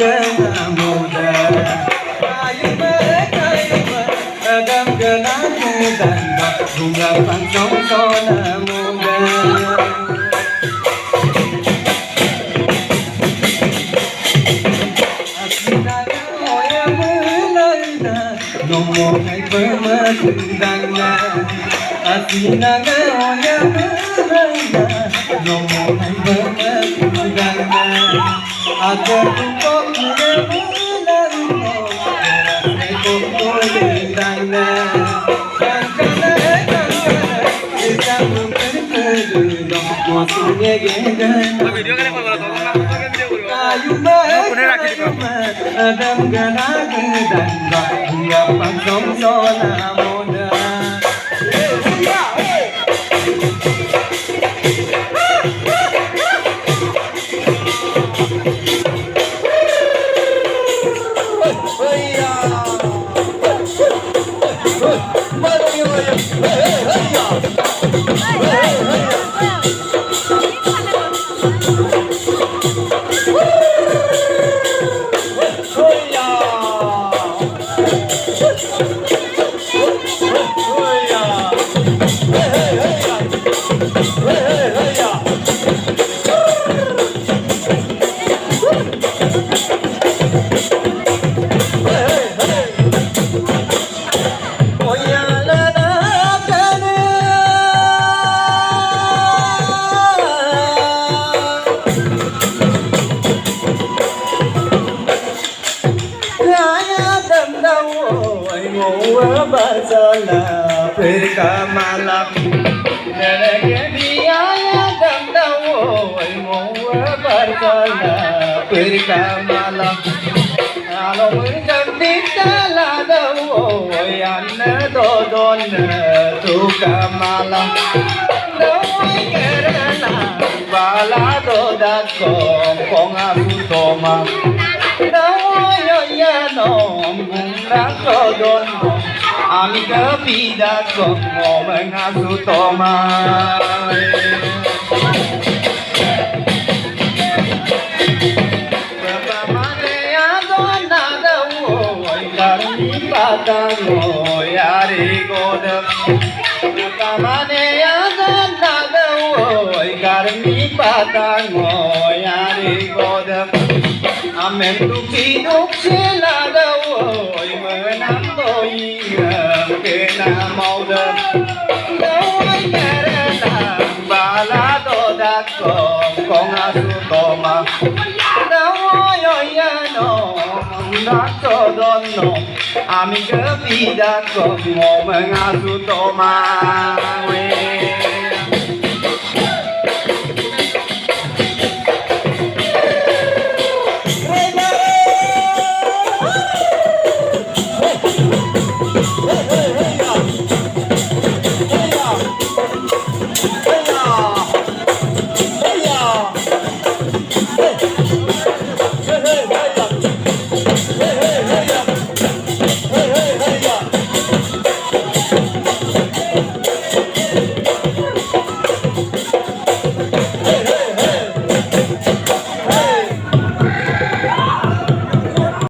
Sang bunga pangsong sona muda. Asinaga oya melaina nomongai pematundangna. Asinaga oya melaina nomongai pematundangna. Agar kau melaina Kondangna, kankana, kita berkedul, musuhnya gengan. Ayuma, adam gana gedanda, hingga pangsong sona muda. Basala perka malam nere dia dam dawo mo basala perka malam alo murjandi tala dawo yanna dodon tuka malam dawo kerana bala dodako konga sutoma dawo ya no gunda dodon আমি কবিতা মহাসু তোমায় পাতা গোয়ারে গোদম মানে গার্মি পাতা গোয়ারে গোদম আমি দুঃখী দুঃখে লাগাও menang doi kena mau dah doi kerana balado dakong kong asutoma doi ya no nakto dono ami kepida kong mau mengasutoma we